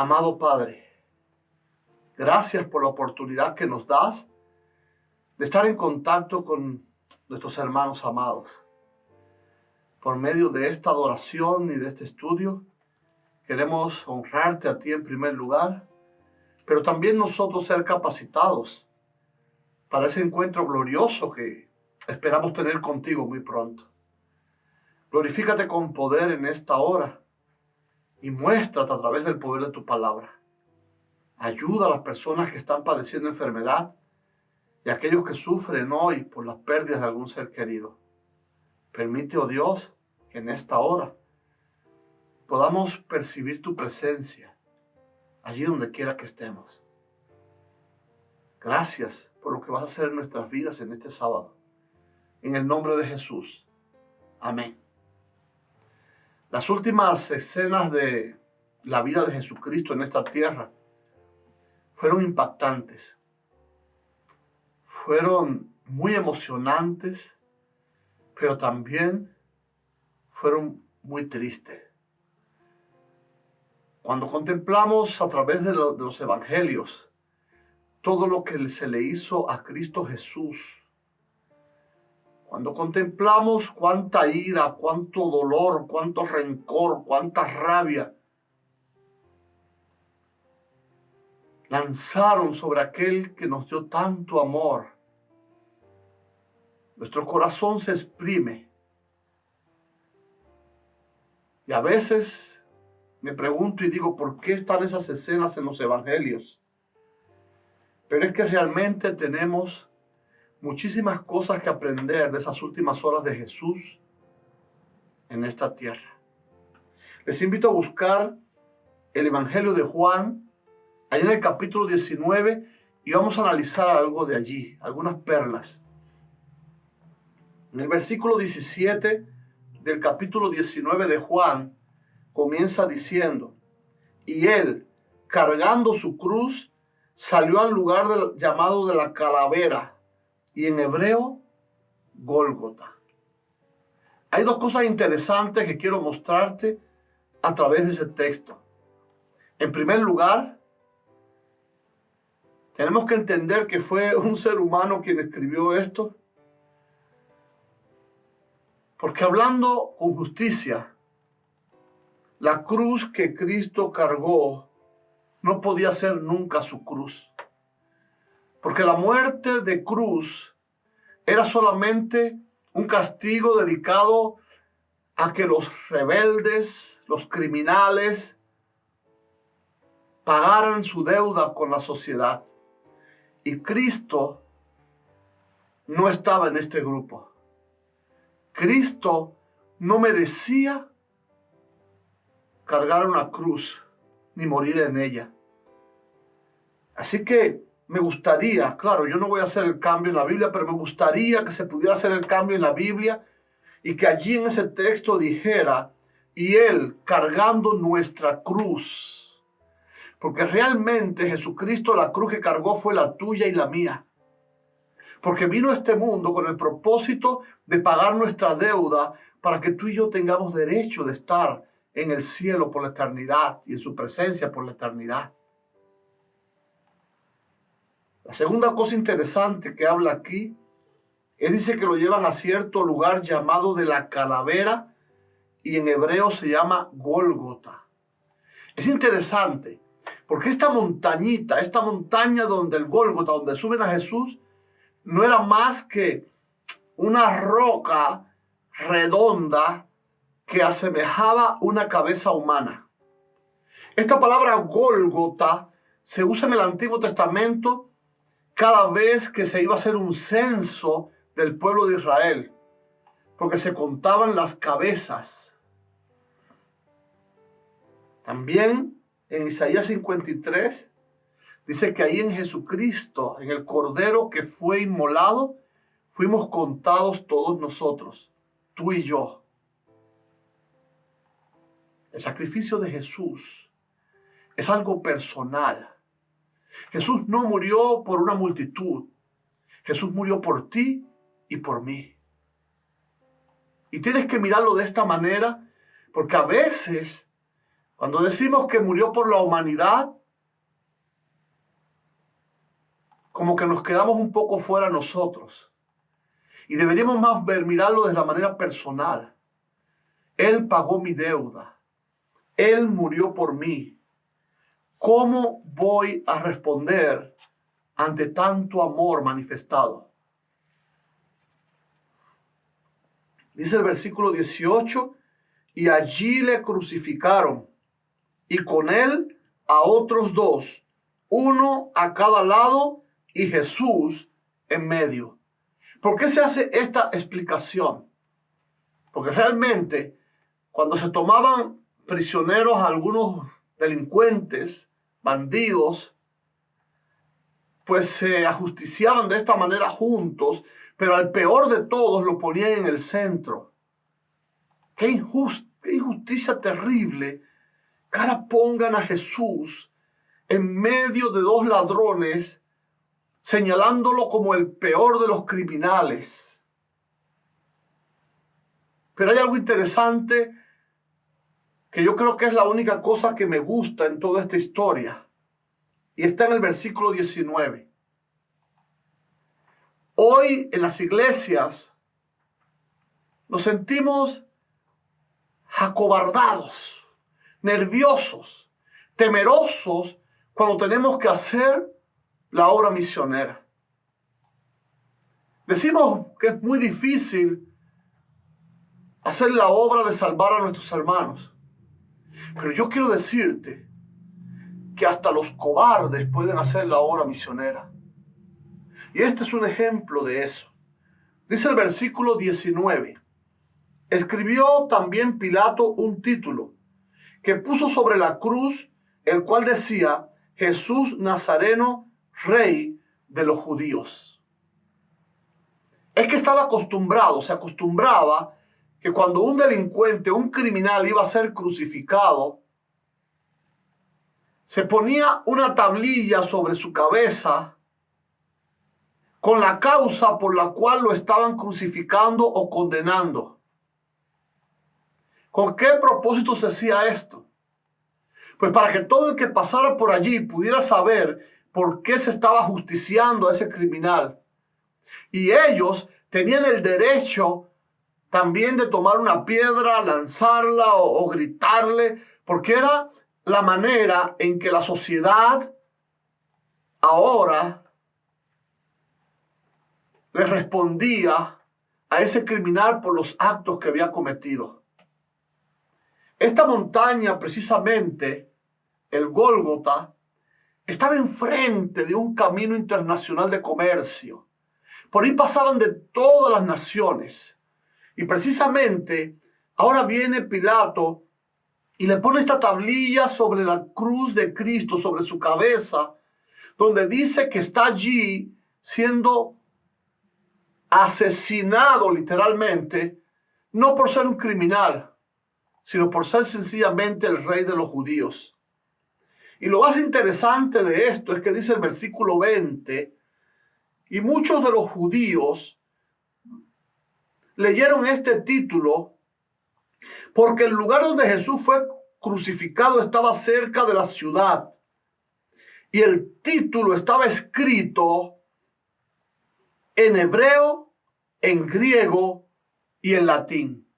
Amado Padre, gracias por la oportunidad que nos das de estar en contacto con nuestros hermanos amados. Por medio de esta adoración y de este estudio, queremos honrarte a ti en primer lugar, pero también nosotros ser capacitados para ese encuentro glorioso que esperamos tener contigo muy pronto. Glorifícate con poder en esta hora y muéstrate a través del poder de tu palabra. Ayuda a las personas que están padeciendo enfermedad y a aquellos que sufren hoy por las pérdidas de algún ser querido. Permite, oh Dios, que en esta hora podamos percibir tu presencia allí donde quiera que estemos. Gracias por lo que vas a hacer en nuestras vidas en este sábado. En el nombre de Jesús. Amén. Las últimas escenas de la vida de Jesucristo en esta tierra fueron impactantes. Fueron muy emocionantes, pero también fueron muy tristes. Cuando contemplamos a través de los evangelios todo lo que se le hizo a Cristo Jesús, cuando contemplamos cuánta ira, cuánto dolor, cuánto rencor, cuánta rabia lanzaron sobre aquel que nos dio tanto amor, nuestro corazón se exprime. Y a veces me pregunto y digo, ¿por qué están esas escenas en los evangelios? Pero es que realmente tenemos muchísimas cosas que aprender de esas últimas horas de Jesús en esta tierra. Les invito a buscar el Evangelio de Juan, ahí en el capítulo 19, y vamos a analizar algo de allí, algunas perlas. En el versículo 17 del capítulo 19 de Juan, comienza diciendo, y él, cargando su cruz, salió al lugar llamado de la calavera, y en hebreo, Gólgota. Hay dos cosas interesantes que quiero mostrarte a través de ese texto. En primer lugar, tenemos que entender que fue un ser humano quien escribió esto, porque hablando con justicia, la cruz que Cristo cargó no podía ser nunca su cruz, porque la muerte de cruz era solamente un castigo dedicado a que los rebeldes, los criminales, pagaran su deuda con la sociedad. Y Cristo no estaba en este grupo. Cristo no merecía cargar una cruz ni morir en ella. Así que me gustaría, claro, yo no voy a hacer el cambio en la Biblia, pero me gustaría que se pudiera hacer el cambio en la Biblia y que allí en ese texto dijera, y él cargando nuestra cruz. Porque realmente Jesucristo, la cruz que cargó fue la tuya y la mía. Porque vino a este mundo con el propósito de pagar nuestra deuda para que tú y yo tengamos derecho de estar en el cielo por la eternidad y en su presencia por la eternidad. La segunda cosa interesante que habla aquí dice que lo llevan a cierto lugar llamado de la calavera y en hebreo se llama Gólgota. Es interesante porque esta montañita, esta montaña donde el Gólgota, donde suben a Jesús, no era más que una roca redonda que asemejaba una cabeza humana. Esta palabra Gólgota se usa en el Antiguo Testamento cada vez que se iba a hacer un censo del pueblo de Israel, porque se contaban las cabezas. También en Isaías 53 dice que ahí en Jesucristo, en el Cordero que fue inmolado, fuimos contados todos nosotros, tú y yo. El sacrificio de Jesús es algo personal. Jesús no murió por una multitud. Jesús murió por ti y por mí. Y tienes que mirarlo de esta manera, porque a veces Cuando decimos que murió por la humanidad, como que nos quedamos un poco fuera nosotros. Y deberíamos más mirarlo de la manera personal. Él pagó mi deuda. Él murió por mí. ¿Cómo voy a responder ante tanto amor manifestado? Dice el versículo 18, y allí le crucificaron, y con él a otros dos, uno a cada lado y Jesús en medio. ¿Por qué se hace esta explicación? Porque realmente cuando se tomaban prisioneros a algunos delincuentes, bandidos, pues se ajusticiaban de esta manera juntos, pero al peor de todos lo ponían en el centro. Qué injusticia terrible que ahora pongan a Jesús en medio de dos ladrones, señalándolo como el peor de los criminales. Pero hay algo interesante que yo creo que es la única cosa que me gusta en toda esta historia. Y está en el versículo 19. Hoy en las iglesias nos sentimos acobardados, nerviosos, temerosos cuando tenemos que hacer la obra misionera. Decimos que es muy difícil hacer la obra de salvar a nuestros hermanos. Pero yo quiero decirte que hasta los cobardes pueden hacer la obra misionera. Y este es un ejemplo de eso. Dice el versículo 19. Escribió también Pilato un título que puso sobre la cruz, el cual decía: Jesús Nazareno, Rey de los judíos. Es que estaba acostumbrado, se acostumbraba que cuando un delincuente, un criminal iba a ser crucificado, se ponía una tablilla sobre su cabeza con la causa por la cual lo estaban crucificando o condenando. ¿Con qué propósito se hacía esto? Pues para que todo el que pasara por allí pudiera saber por qué se estaba justiciando a ese criminal. Y ellos tenían el derecho también de tomar una piedra, lanzarla o gritarle, porque era la manera en que la sociedad ahora le respondía a ese criminal por los actos que había cometido. Esta montaña, precisamente, el Gólgota, estaba enfrente de un camino internacional de comercio. Por ahí pasaban de todas las naciones. Y precisamente ahora viene Pilato y le pone esta tablilla sobre la cruz de Cristo, sobre su cabeza, donde dice que está allí siendo asesinado literalmente, no por ser un criminal, sino por ser sencillamente el rey de los judíos. Y lo más interesante de esto es que dice el versículo 20, y muchos de los judíos leyeron este título porque el lugar donde Jesús fue crucificado estaba cerca de la ciudad. Y el título estaba escrito en hebreo, en griego y en latín.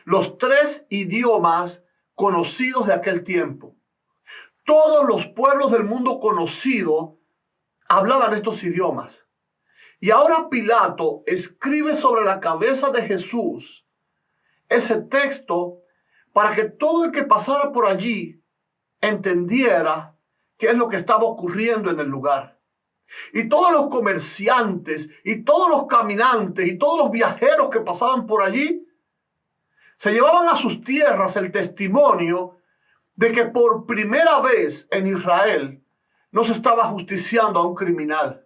Los tres idiomas conocidos de aquel tiempo. Todos los pueblos del mundo conocido hablaban estos idiomas. Y ahora Pilato escribe sobre la cabeza de Jesús ese texto para que todo el que pasara por allí entendiera qué es lo que estaba ocurriendo en el lugar. Y todos los comerciantes y todos los caminantes y todos los viajeros que pasaban por allí se llevaban a sus tierras el testimonio de que por primera vez en Israel no se estaba justiciando a un criminal,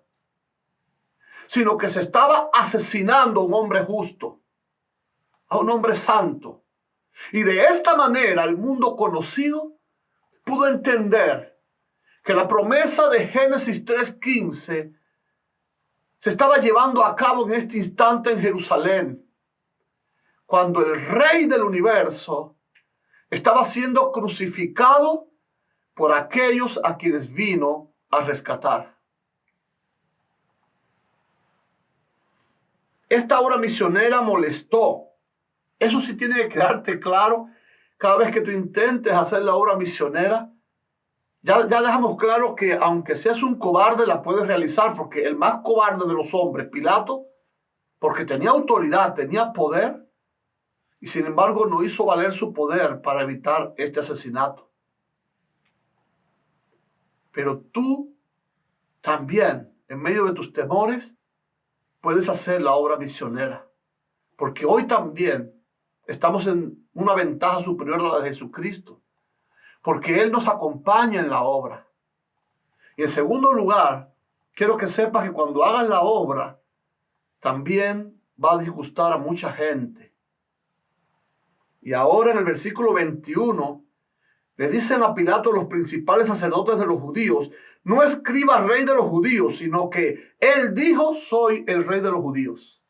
sino que se estaba asesinando a un hombre justo, a un hombre santo. Y de esta manera el mundo conocido pudo entender que la promesa de Génesis 3:15 se estaba llevando a cabo en este instante en Jerusalén, cuando el Rey del universo estaba siendo crucificado por aquellos a quienes vino a rescatar. Esta obra misionera molestó. Eso sí tiene que quedarte claro. Cada vez que tú intentes hacer la obra misionera, ya dejamos claro que aunque seas un cobarde, la puedes realizar, porque el más cobarde de los hombres, Pilato, porque tenía autoridad, tenía poder, y sin embargo no hizo valer su poder para evitar este asesinato. Pero tú también, en medio de tus temores, puedes hacer la obra misionera, porque hoy también estamos en una ventaja superior a la de Jesucristo, porque Él nos acompaña en la obra. Y en segundo lugar, quiero que sepas que cuando hagas la obra, también va a disgustar a mucha gente. Y ahora en el versículo 21, le dicen a Pilato los principales sacerdotes de los judíos: no escriba rey de los judíos, sino que él dijo: soy el rey de los judíos.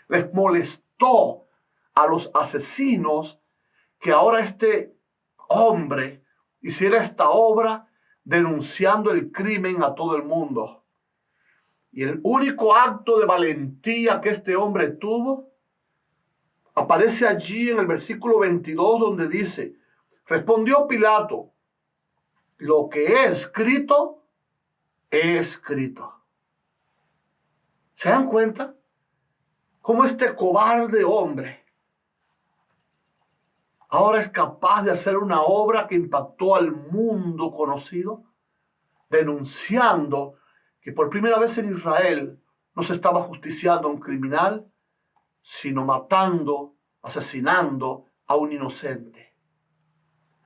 Les molestó a los asesinos que ahora este hombre hiciera esta obra denunciando el crimen a todo el mundo. Y el único acto de valentía que este hombre tuvo aparece allí en el versículo 22, donde dice: respondió Pilato, lo que he escrito, he escrito. ¿Se dan cuenta? Cómo este cobarde hombre ahora es capaz de hacer una obra que impactó al mundo conocido, denunciando que por primera vez en Israel no se estaba justiciando a un criminal, sino matando, asesinando a un inocente.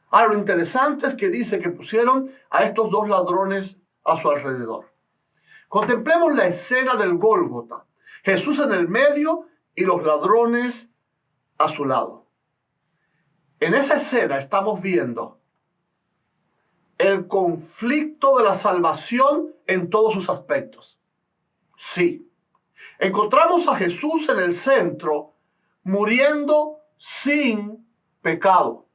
Ahora, lo interesante es que dice que pusieron a estos dos ladrones a su alrededor. Contemplemos la escena del Gólgota. Jesús en el medio y los ladrones a su lado. En esa escena estamos viendo el conflicto de la salvación en todos sus aspectos. Sí, encontramos a Jesús en el centro, muriendo sin pecado.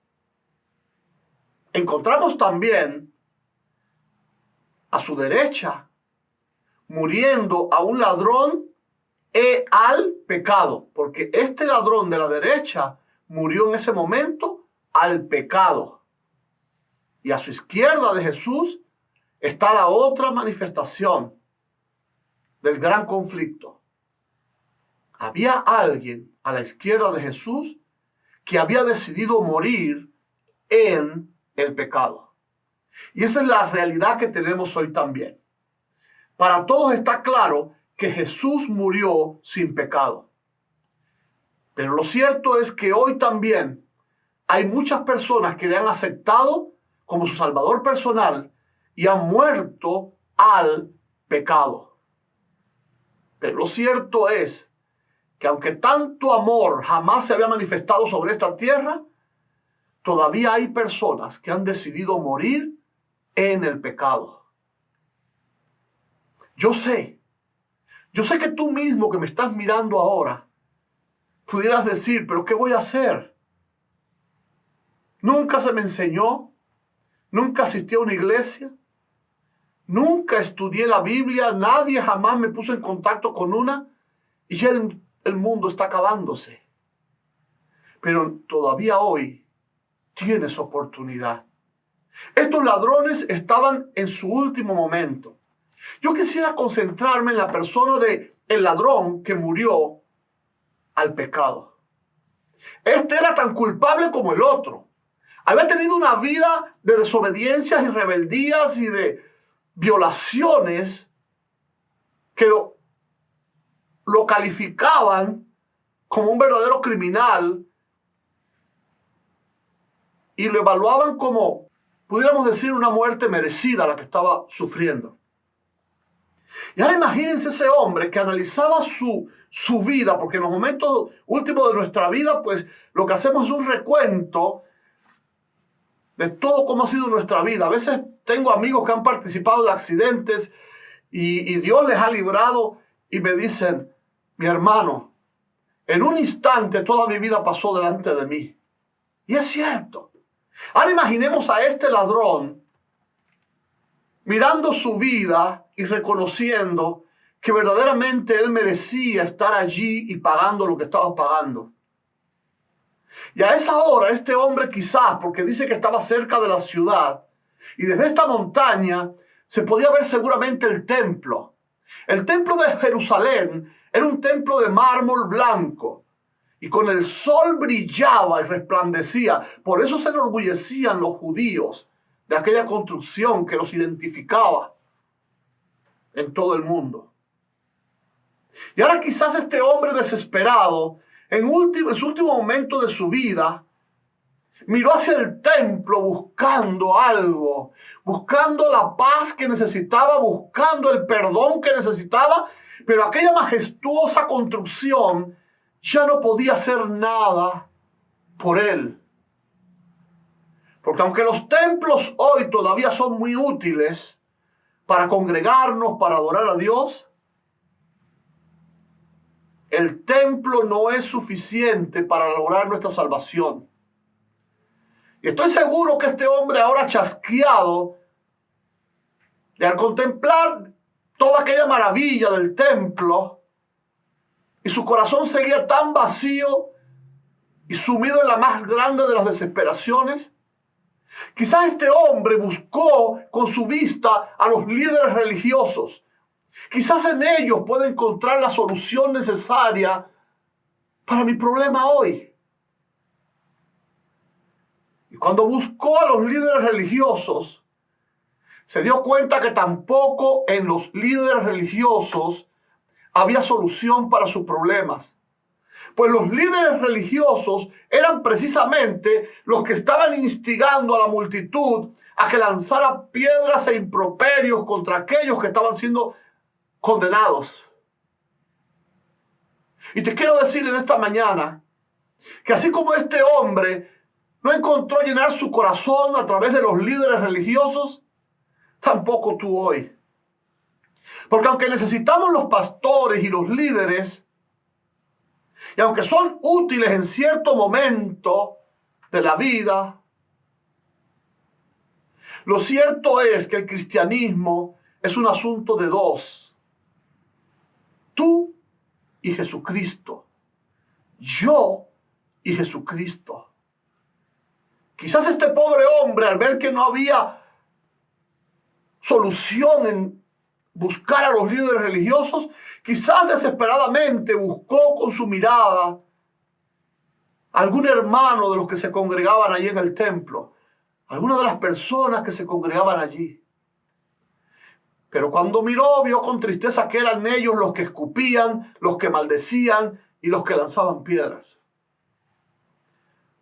Encontramos también a su derecha, muriendo a un ladrón e al pecado, porque este ladrón de la derecha murió en ese momento al pecado. Y a su izquierda de Jesús está la otra manifestación del gran conflicto. Había alguien a la izquierda de Jesús que había decidido morir en el pecado. Y esa es la realidad que tenemos hoy también. Para todos está claro que Jesús murió sin pecado. Pero lo cierto es que hoy también hay muchas personas que le han aceptado como su Salvador personal y han muerto al pecado. Pero lo cierto es que aunque tanto amor jamás se había manifestado sobre esta tierra, todavía hay personas que han decidido morir en el pecado. Yo sé que tú mismo que me estás mirando ahora, pudieras decir: pero ¿qué voy a hacer? Nunca se me enseñó, nunca asistí a una iglesia, nunca estudié la Biblia, nadie jamás me puso en contacto con una, y ya el mundo está acabándose. Pero todavía hoy tienes oportunidad. Estos ladrones estaban en su último momento. Yo quisiera concentrarme en la persona del ladrón que murió al pecado. Este era tan culpable como el otro. Había tenido una vida de desobediencias y rebeldías y de violaciones que lo calificaban como un verdadero criminal y lo evaluaban como, pudiéramos decir, una muerte merecida la que estaba sufriendo. Y ahora imagínense ese hombre que analizaba su vida, porque en los momentos últimos de nuestra vida, pues lo que hacemos es un recuento de todo cómo ha sido nuestra vida. A veces tengo amigos que han participado de accidentes y Dios les ha librado y me dicen: mi hermano, en un instante toda mi vida pasó delante de mí. Y es cierto. Ahora imaginemos a este ladrón mirando su vida y reconociendo que verdaderamente él merecía estar allí y pagando lo que estaba pagando. Y a esa hora este hombre quizás, porque dice que estaba cerca de la ciudad, y desde esta montaña se podía ver seguramente el templo. El templo de Jerusalén era un templo de mármol blanco y con el sol brillaba y resplandecía. Por eso se enorgullecían los judíos de aquella construcción que los identificaba en todo el mundo. Y ahora quizás este hombre desesperado, en su último momento de su vida, miró hacia el templo buscando algo, buscando la paz que necesitaba, buscando el perdón que necesitaba, pero aquella majestuosa construcción ya no podía hacer nada por él. Porque aunque los templos hoy todavía son muy útiles para congregarnos, para adorar a Dios, el templo no es suficiente para lograr nuestra salvación. Y estoy seguro que este hombre ahora chasqueado, de al contemplar toda aquella maravilla del templo, y su corazón seguía tan vacío y sumido en la más grande de las desesperaciones, quizás este hombre buscó con su vista a los líderes religiosos. Quizás en ellos pueda encontrar la solución necesaria para mi problema hoy. Y cuando buscó a los líderes religiosos, se dio cuenta que tampoco en los líderes religiosos había solución para sus problemas. Pues los líderes religiosos eran precisamente los que estaban instigando a la multitud a que lanzara piedras e improperios contra aquellos que estaban siendo condenados. Y te quiero decir en esta mañana que así como este hombre no encontró llenar su corazón a través de los líderes religiosos, tampoco tú hoy. Porque aunque necesitamos los pastores y los líderes, y aunque son útiles en cierto momento de la vida, lo cierto es que el cristianismo es un asunto de dos. Tú y Jesucristo. Yo y Jesucristo. Quizás este pobre hombre, al ver que no había solución en buscar a los líderes religiosos, quizás desesperadamente buscó con su mirada a algún hermano de los que se congregaban allí en el templo, alguna de las personas que se congregaban allí. Pero cuando miró, vio con tristeza que eran ellos los que escupían, los que maldecían y los que lanzaban piedras.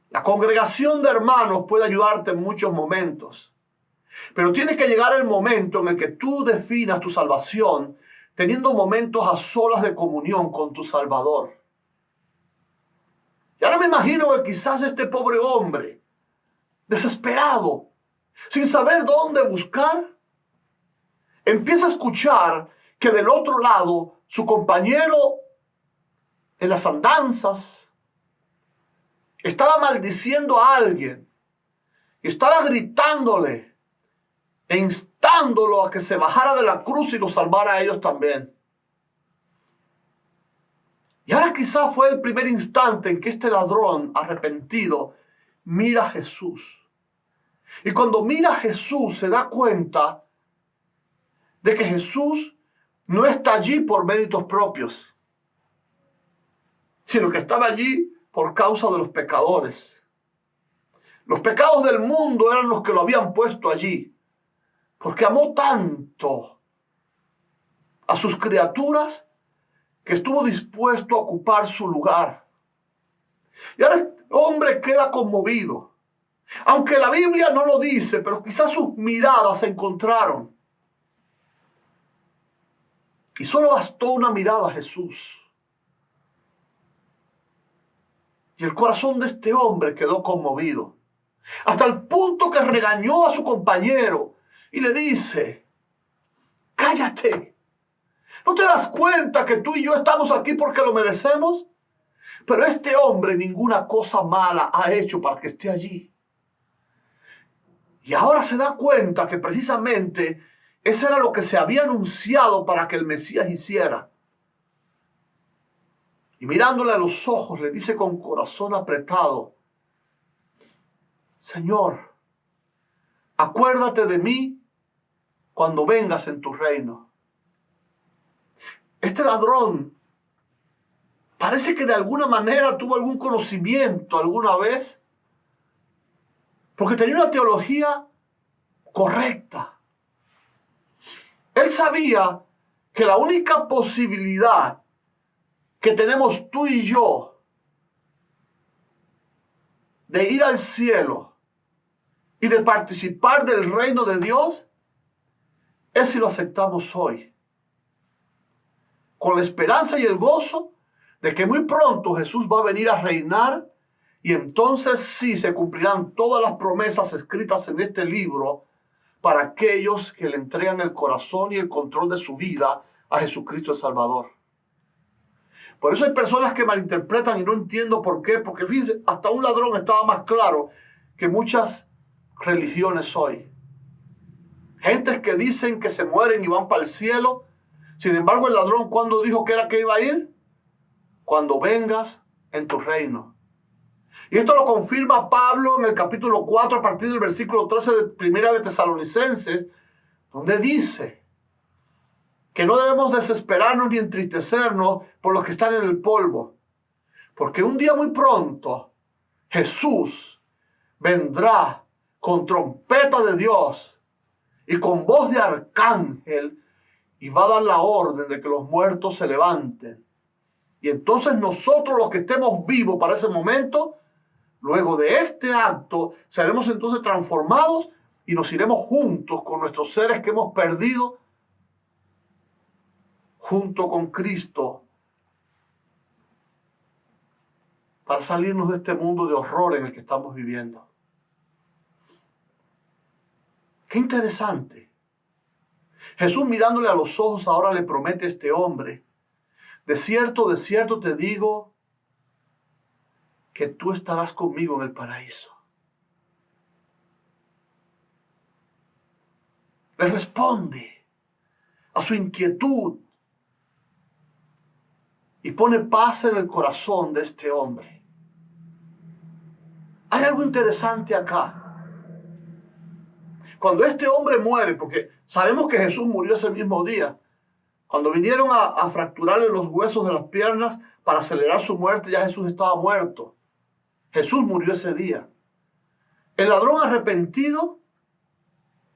La congregación de hermanos puede ayudarte en muchos momentos, pero tiene que llegar el momento en el que tú definas tu salvación teniendo momentos a solas de comunión con tu Salvador. Y ahora me imagino que quizás este pobre hombre, desesperado, sin saber dónde buscar, empieza a escuchar que del otro lado su compañero en las andanzas estaba maldiciendo a alguien y estaba gritándole e instándolo a que se bajara de la cruz y los salvara a ellos también. Y ahora quizás fue el primer instante en que este ladrón arrepentido mira a Jesús. Y cuando mira a Jesús se da cuenta de que Jesús no está allí por méritos propios, sino que estaba allí por causa de los pecadores. Los pecados del mundo eran los que lo habían puesto allí, porque amó tanto a sus criaturas que estuvo dispuesto a ocupar su lugar. Y ahora este hombre queda conmovido. Aunque la Biblia no lo dice, pero quizás sus miradas se encontraron. Y solo bastó una mirada a Jesús. Y el corazón de este hombre quedó conmovido. Hasta el punto que regañó a su compañero y le dice: cállate. ¿No te das cuenta que tú y yo estamos aquí porque lo merecemos? Pero este hombre ninguna cosa mala ha hecho para que esté allí. Y ahora se da cuenta que precisamente eso era lo que se había anunciado para que el Mesías hiciera. Y mirándole a los ojos, le dice con corazón apretado: Señor, acuérdate de mí cuando vengas en tu reino. Este ladrón parece que de alguna manera tuvo algún conocimiento alguna vez, porque tenía una teología correcta. Él sabía que la única posibilidad que tenemos tú y yo de ir al cielo y de participar del reino de Dios es si lo aceptamos hoy, con la esperanza y el gozo de que muy pronto Jesús va a venir a reinar, y entonces sí se cumplirán todas las promesas escritas en este libro para aquellos que le entregan el corazón y el control de su vida a Jesucristo el Salvador. Por eso hay personas que malinterpretan y no entiendo por qué, porque fíjense, hasta un ladrón estaba más claro que muchas religiones hoy. Gentes que dicen que se mueren y van para el cielo. Sin embargo, el ladrón, ¿cuándo dijo que era que iba a ir? Cuando vengas en tu reino. Y esto lo confirma Pablo en el capítulo 4, a partir del versículo 13 de Primera de Tesalonicenses, donde dice que no debemos desesperarnos ni entristecernos por los que están en el polvo, porque un día muy pronto Jesús vendrá con trompeta de Dios y con voz de arcángel, y va a dar la orden de que los muertos se levanten. Y entonces nosotros, los que estemos vivos para ese momento, luego de este acto, seremos entonces transformados y nos iremos juntos con nuestros seres que hemos perdido, junto con Cristo, para salirnos de este mundo de horror en el que estamos viviendo. Qué interesante. Jesús, mirándole a los ojos, ahora le promete a este hombre: de cierto te digo que tú estarás conmigo en el paraíso. Le responde a su inquietud y pone paz en el corazón de este hombre. Hay algo interesante acá. Cuando este hombre muere, porque sabemos que Jesús murió ese mismo día, cuando vinieron a fracturarle los huesos de las piernas para acelerar su muerte, ya Jesús estaba muerto. Jesús murió ese día. El ladrón arrepentido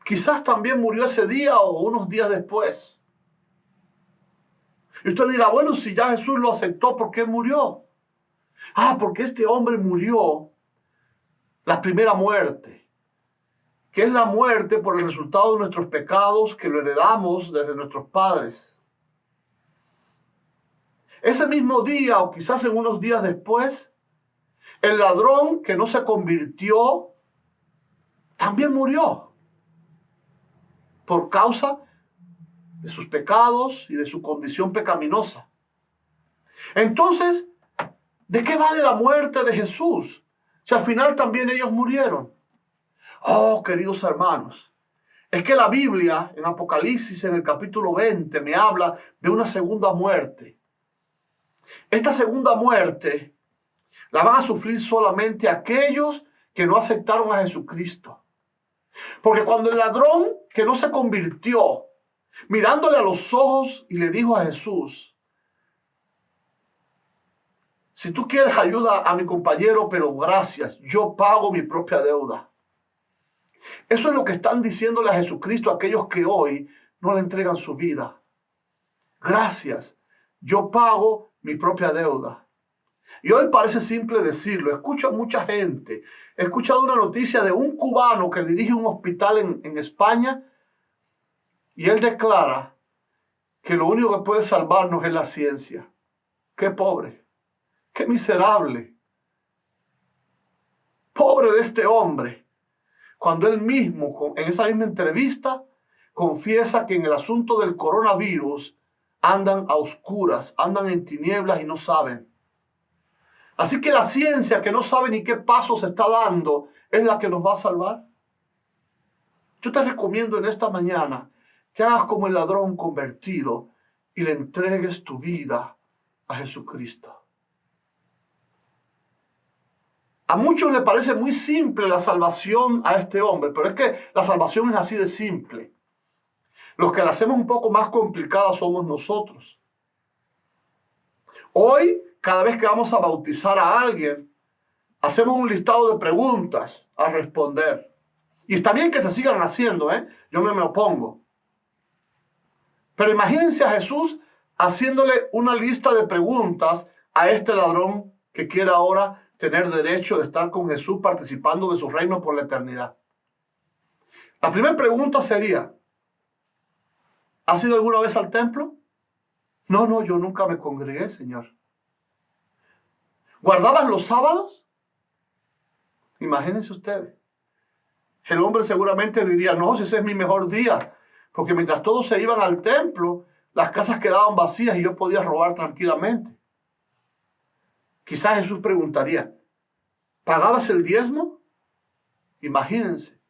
quizás también murió ese día o unos días después. Y usted dirá: bueno, si ya Jesús lo aceptó, ¿por qué murió? Porque este hombre murió la primera muerte, que es la muerte por el resultado de nuestros pecados, que lo heredamos desde nuestros padres. Ese mismo día, o quizás en unos días después, el ladrón que no se convirtió también murió por causa de sus pecados y de su condición pecaminosa. Entonces, ¿de qué vale la muerte de Jesús si al final también ellos murieron? Queridos hermanos, es que la Biblia en Apocalipsis, en el capítulo 20, me habla de una segunda muerte. Esta segunda muerte la van a sufrir solamente aquellos que no aceptaron a Jesucristo. Porque cuando el ladrón que no se convirtió, mirándole a los ojos y le dijo a Jesús: si tú quieres ayuda a mi compañero, pero gracias, yo pago mi propia deuda. Eso es lo que están diciéndole a Jesucristo aquellos que hoy no le entregan su vida. Gracias, yo pago mi propia deuda. Y hoy parece simple decirlo. Escucho a mucha gente. He escuchado una noticia de un cubano que dirige un hospital en España, y él declara que lo único que puede salvarnos es la ciencia. Qué pobre, qué miserable. Pobre de este hombre, cuando él mismo, en esa misma entrevista, confiesa que en el asunto del coronavirus andan a oscuras, andan en tinieblas y no saben. Así que la ciencia, que no sabe ni qué paso se está dando, es la que nos va a salvar. Yo te recomiendo en esta mañana que hagas como el ladrón convertido y le entregues tu vida a Jesucristo. A muchos les parece muy simple la salvación a este hombre, pero es que la salvación es así de simple. Los que la hacemos un poco más complicada somos nosotros. Hoy, cada vez que vamos a bautizar a alguien, hacemos un listado de preguntas a responder. Y está bien que se sigan haciendo, yo no me opongo. Pero imagínense a Jesús haciéndole una lista de preguntas a este ladrón que quiere ahora tener derecho de estar con Jesús participando de su reino por la eternidad. La primera pregunta sería, ¿has ido alguna vez al templo? No, yo nunca me congregué, Señor. ¿Guardabas los sábados? Imagínense ustedes. El hombre seguramente diría, no, ese es mi mejor día, porque mientras todos se iban al templo, las casas quedaban vacías y yo podía robar tranquilamente. Quizás Jesús preguntaría, ¿pagabas el diezmo? Imagínense.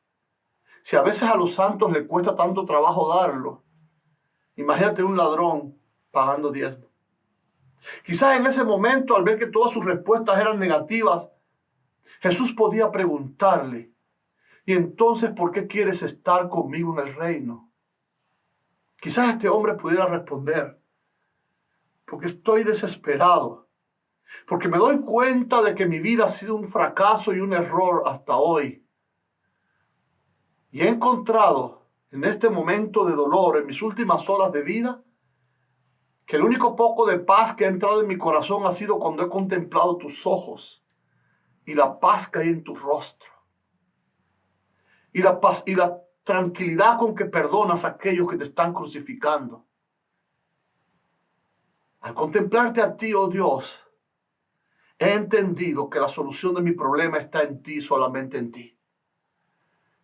Si a veces a los santos les cuesta tanto trabajo darlo, imagínate un ladrón pagando diezmo. Quizás en ese momento, al ver que todas sus respuestas eran negativas, Jesús podía preguntarle, ¿y entonces por qué quieres estar conmigo en el reino? Quizás este hombre pudiera responder, porque estoy desesperado, porque me doy cuenta de que mi vida ha sido un fracaso y un error hasta hoy. Y he encontrado en este momento de dolor, en mis últimas horas de vida, que el único poco de paz que ha entrado en mi corazón ha sido cuando he contemplado tus ojos y la paz que hay en tu rostro. Y la paz y la tranquilidad con que perdonas a aquellos que te están crucificando. Al contemplarte a ti, oh Dios, he entendido que la solución de mi problema está en ti, solamente en ti.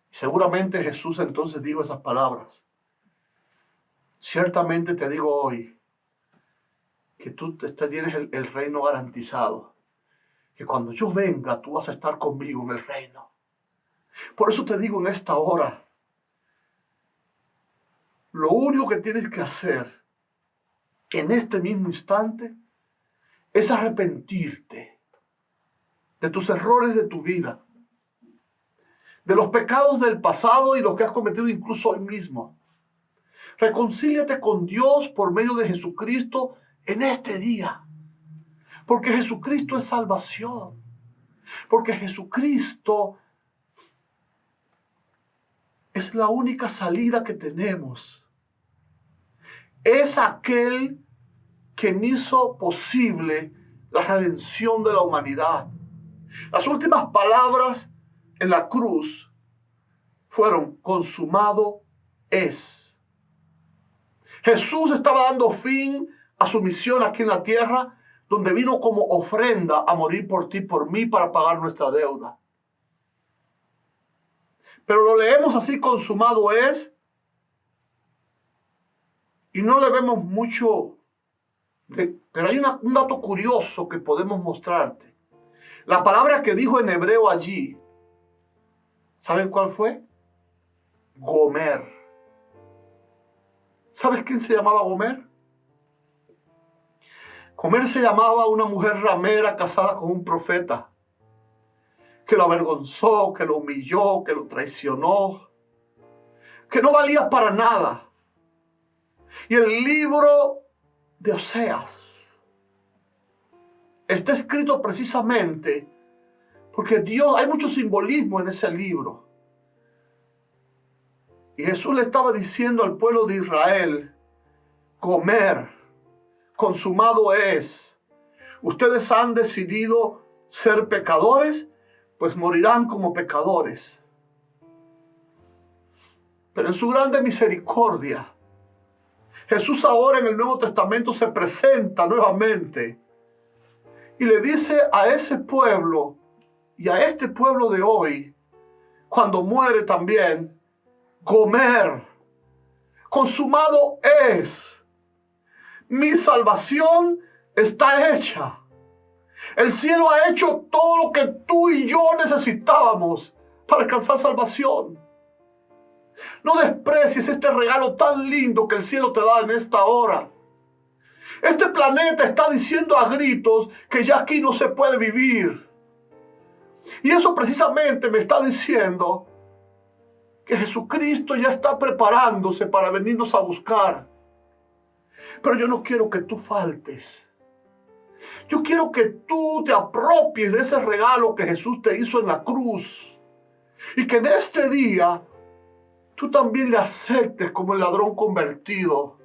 Y seguramente Jesús entonces dijo esas palabras. Ciertamente te digo hoy que tú tienes el reino garantizado. Que cuando yo venga, tú vas a estar conmigo en el reino. Por eso te digo en esta hora, lo único que tienes que hacer en este mismo instante es arrepentirte de tus errores de tu vida, de los pecados del pasado y los que has cometido incluso hoy mismo. Reconcíliate con Dios por medio de Jesucristo en este día, porque Jesucristo es salvación, porque Jesucristo es la única salida que tenemos. Es aquel quien hizo posible la redención de la humanidad. Las últimas palabras en la cruz fueron: consumado es. Jesús estaba dando fin a su misión aquí en la tierra, donde vino como ofrenda a morir por ti, por mí, para pagar nuestra deuda. Pero lo leemos así: consumado es, y no le vemos mucho. Pero hay un dato curioso que podemos mostrarte. La palabra que dijo en hebreo allí, ¿saben cuál fue? Gomer. ¿Sabes quién se llamaba Gomer? Gomer se llamaba una mujer ramera casada con un profeta, que lo avergonzó, que lo humilló, que lo traicionó, que no valía para nada. Y el libro de Oseas está escrito precisamente porque hay mucho simbolismo en ese libro. Y Jesús le estaba diciendo al pueblo de Israel: Gomer, consumado es. Ustedes han decidido ser pecadores, pues morirán como pecadores. Pero en su grande misericordia, Jesús ahora en el Nuevo Testamento se presenta nuevamente y le dice a ese pueblo y a este pueblo de hoy, cuando muere también: Gomer, consumado es. Mi salvación está hecha. El cielo ha hecho todo lo que tú y yo necesitábamos para alcanzar salvación. No desprecies este regalo tan lindo que el cielo te da en esta hora. Este planeta está diciendo a gritos que ya aquí no se puede vivir. Y eso precisamente me está diciendo que Jesucristo ya está preparándose para venirnos a buscar. Pero yo no quiero que tú faltes. Yo quiero que tú te apropies de ese regalo que Jesús te hizo en la cruz. Y que en este día tú también le aceptes como el ladrón convertido.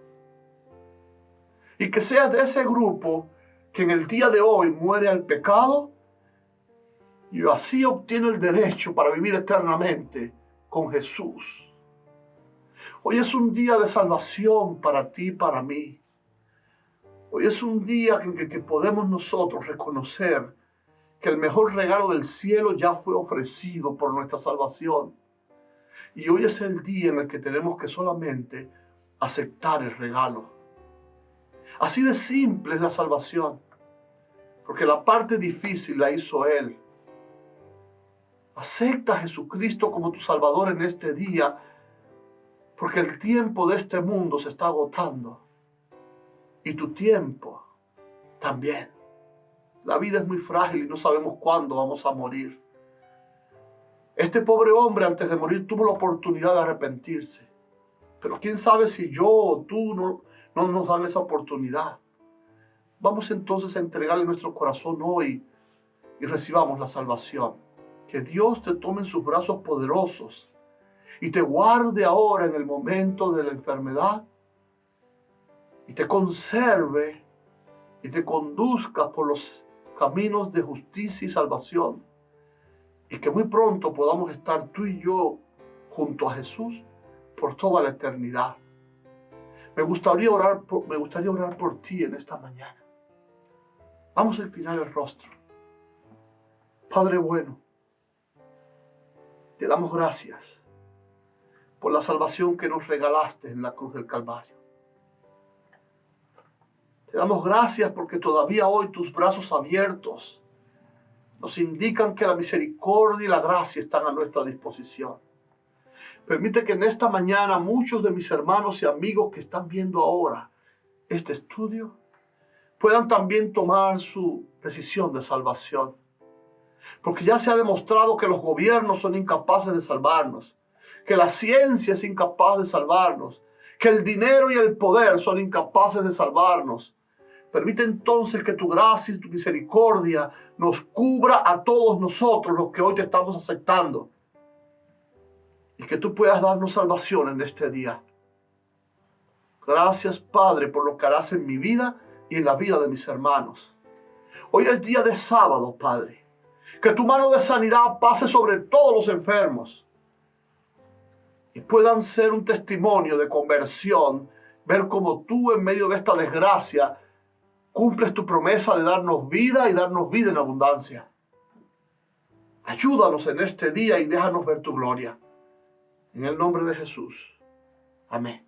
Y que seas de ese grupo que en el día de hoy muere al pecado y así obtiene el derecho para vivir eternamente con Jesús. Hoy es un día de salvación para ti y para mí. Hoy es un día en el que podemos nosotros reconocer que el mejor regalo del cielo ya fue ofrecido por nuestra salvación. Y hoy es el día en el que tenemos que solamente aceptar el regalo. Así de simple es la salvación, porque la parte difícil la hizo Él. Acepta a Jesucristo como tu Salvador en este día, porque el tiempo de este mundo se está agotando. Y tu tiempo también. La vida es muy frágil y no sabemos cuándo vamos a morir. Este pobre hombre antes de morir tuvo la oportunidad de arrepentirse. Pero quién sabe si yo o tú no nos dan esa oportunidad. Vamos entonces a entregarle nuestro corazón hoy y recibamos la salvación. Que Dios te tome en sus brazos poderosos y te guarde ahora en el momento de la enfermedad y te conserve y te conduzca por los caminos de justicia y salvación. Y que muy pronto podamos estar tú y yo junto a Jesús por toda la eternidad. Me gustaría orar por ti en esta mañana. Vamos a inclinar el rostro. Padre bueno, te damos gracias por la salvación que nos regalaste en la cruz del Calvario. Te damos gracias porque todavía hoy tus brazos abiertos nos indican que la misericordia y la gracia están a nuestra disposición. Permite que en esta mañana muchos de mis hermanos y amigos que están viendo ahora este estudio puedan también tomar su decisión de salvación. Porque ya se ha demostrado que los gobiernos son incapaces de salvarnos, que la ciencia es incapaz de salvarnos, que el dinero y el poder son incapaces de salvarnos. Permite entonces que tu gracia y tu misericordia nos cubra a todos nosotros los que hoy te estamos aceptando. Y que tú puedas darnos salvación en este día. Gracias, Padre, por lo que harás en mi vida y en la vida de mis hermanos. Hoy es día de sábado, Padre. Que tu mano de sanidad pase sobre todos los enfermos. Y puedan ser un testimonio de conversión. Ver cómo tú en medio de esta desgracia cumples tu promesa de darnos vida y darnos vida en abundancia. Ayúdanos en este día y déjanos ver tu gloria. En el nombre de Jesús. Amén.